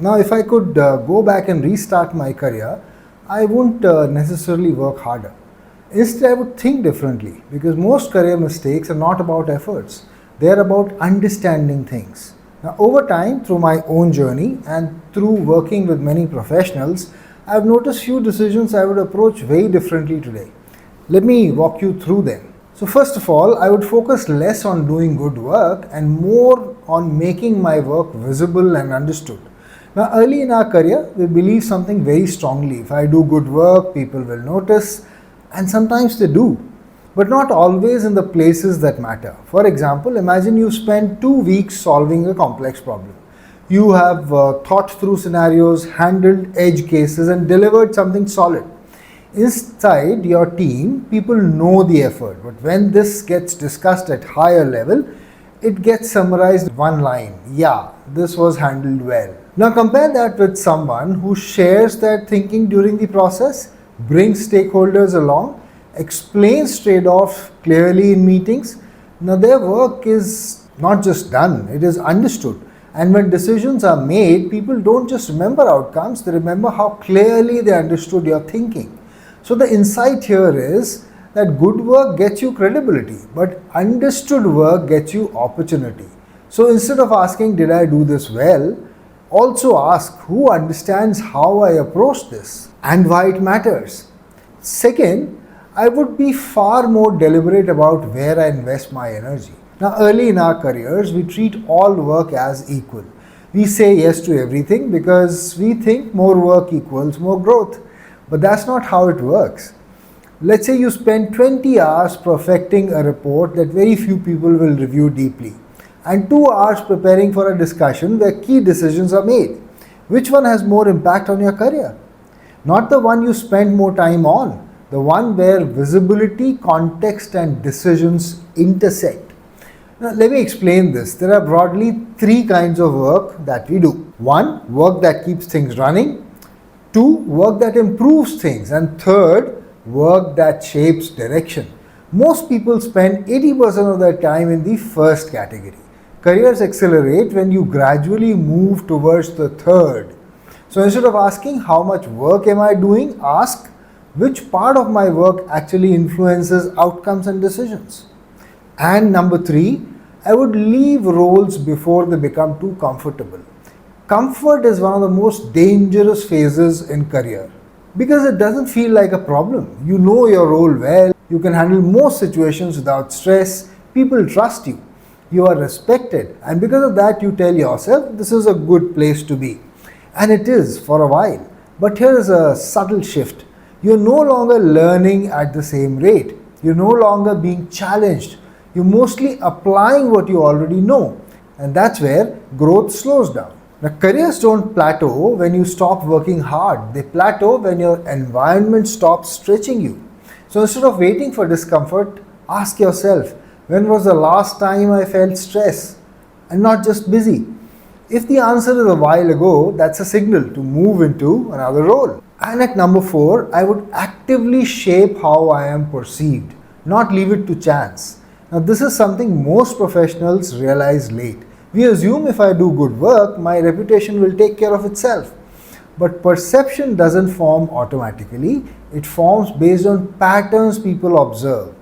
Now, if I could go back and restart my career, I wouldn't necessarily work harder. Instead, I would think differently because most career mistakes are not about efforts, they are about understanding things. Now, over time, through my own journey and through working with many professionals, I've noticed few decisions I would approach very differently today. Let me walk you through them. So, first of all, I would focus less on doing good work and more on making my work visible and understood. Now, early in our career, we believe something very strongly. If I do good work, people will notice, and sometimes they do, but not always in the places that matter. For example, imagine you spend 2 weeks solving a complex problem. You have thought through scenarios, handled edge cases, and delivered something solid. Inside your team, people know the effort, but when this gets discussed at higher level, it gets summarized in one line. Yeah, this was handled well. Now compare that with someone who shares their thinking during the process, brings stakeholders along, explains trade-offs clearly in meetings. Now their work is not just done, it is understood. And when decisions are made, people don't just remember outcomes, they remember how clearly they understood your thinking. So the insight here is that good work gets you credibility, but understood work gets you opportunity. So instead of asking, did I do this well? Also ask, who understands how I approach this and why it matters? Second, I would be far more deliberate about where I invest my energy. Now, early in our careers, we treat all work as equal. We say yes to everything because we think more work equals more growth. But that's not how it works. Let's say you spend 20 hours perfecting a report that very few people will review deeply, and 2 hours preparing for a discussion where key decisions are made. Which one has more impact on your career? Not the one you spend more time on, the one where visibility, context, and decisions intersect. Now, let me explain this. There are broadly 3 kinds of work that we do. 1, work that keeps things running. 2, work that improves things. And 3rd, work that shapes direction. Most people spend 80% of their time in the first category. Careers accelerate when you gradually move towards the 3rd. So instead of asking how much work am I doing, ask which part of my work actually influences outcomes and decisions. And number 3, I would leave roles before they become too comfortable. Comfort is one of the most dangerous phases in career because it doesn't feel like a problem. You know your role well, you can handle most situations without stress, people trust you, you are respected, and because of that you tell yourself this is a good place to be. And it is for a while. But here is a subtle shift. You're no longer learning at the same rate. You're no longer being challenged. You're mostly applying what you already know. And that's where growth slows down. Now, careers don't plateau when you stop working hard. They plateau when your environment stops stretching you. So instead of waiting for discomfort, ask yourself, when was the last time I felt stress and not just busy? If the answer is a while ago, that's a signal to move into another role. And at number 4, I would actively shape how I am perceived, not leave it to chance. Now, this is something most professionals realize late. We assume if I do good work, my reputation will take care of itself. But perception doesn't form automatically, it forms based on patterns people observe.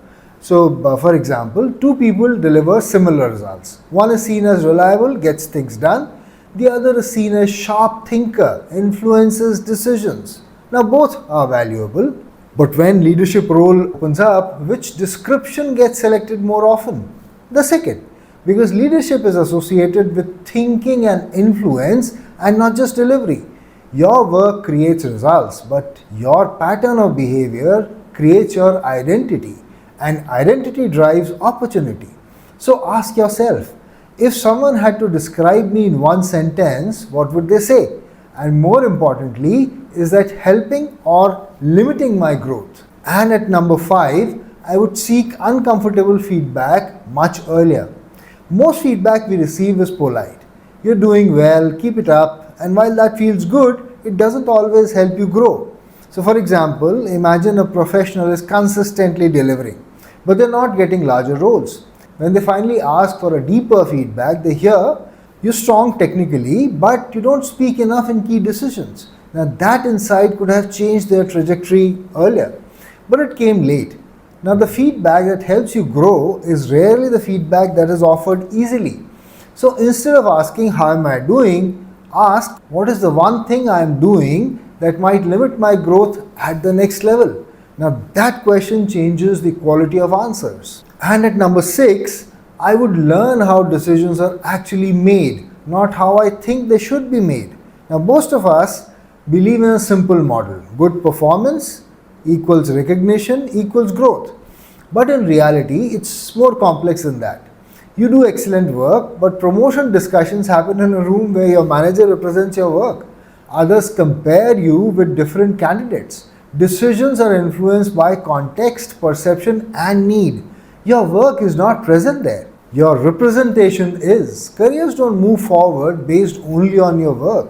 So, for example, 2 people deliver similar results. One is seen as reliable, gets things done. The other is seen as sharp thinker, influences decisions. Now, both are valuable, but when leadership role opens up, which description gets selected more often? The second. Because leadership is associated with thinking and influence and not just delivery. Your work creates results, but your pattern of behavior creates your identity, and identity drives opportunity. So ask yourself, if someone had to describe me in one sentence, what would they say? And more importantly, is that helping or limiting my growth? And at number 5, I would seek uncomfortable feedback much earlier. Most feedback we receive is polite. You're doing well, keep it up, and while that feels good, it doesn't always help you grow. So for example, imagine a professional is consistently delivering, but they're not getting larger roles. When they finally ask for a deeper feedback, they hear, You're strong technically, but you don't speak enough in key decisions. Now, that insight could have changed their trajectory earlier, but it came late. Now, the feedback that helps you grow is rarely the feedback that is offered easily. So, instead of asking, "How am I doing?" ask, "What is the one thing I am doing that might limit my growth at the next level?" Now, that question changes the quality of answers. And at number 6, I would learn how decisions are actually made, not how I think they should be made. Now, most of us believe in a simple model: good performance equals recognition equals growth. But in reality, it's more complex than that. You do excellent work, but promotion discussions happen in a room where your manager represents your work. Others compare you with different candidates. Decisions are influenced by context, perception, and need. Your work is not present there. Your representation is. Careers don't move forward based only on your work.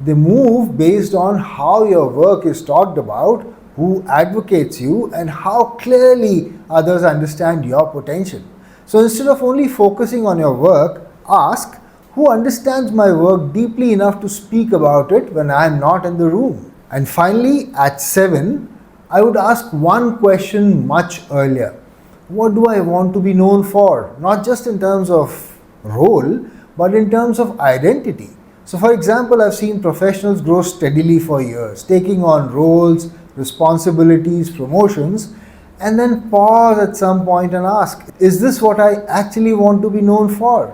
They move based on how your work is talked about, who advocates you, and how clearly others understand your potential. So instead of only focusing on your work, ask, who understands my work deeply enough to speak about it when I am not in the room? And finally, at 7, I would ask one question much earlier. What do I want to be known for? Not just in terms of role, but in terms of identity. So, for example, I've seen professionals grow steadily for years, taking on roles, responsibilities, promotions, and then pause at some point and ask, is this what I actually want to be known for?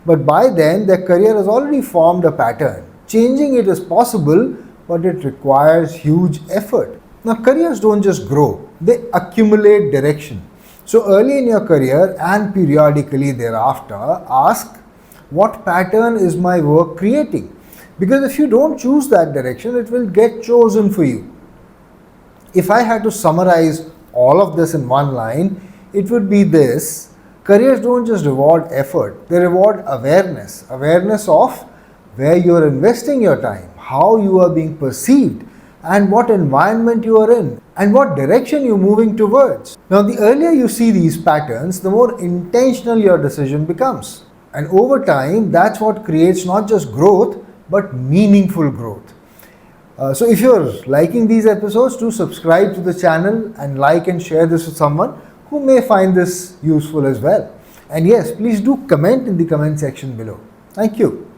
But by then, their career has already formed a pattern. Changing it is possible, but it requires huge effort. Now, careers don't just grow, they accumulate direction. So, early in your career and periodically thereafter, ask, what pattern is my work creating? Because if you don't choose that direction, it will get chosen for you. If I had to summarize all of this in one line, it would be this: careers don't just reward effort, they reward awareness. Awareness of where you are investing your time, how you are being perceived, and what environment you are in, and what direction you're moving towards. Now, the earlier you see these patterns, the more intentional your decision becomes. And over time, that's what creates not just growth, but meaningful growth. So if you're liking these episodes, do subscribe to the channel and like and share this with someone who may find this useful as well. And yes, please do comment in the comment section below. Thank you.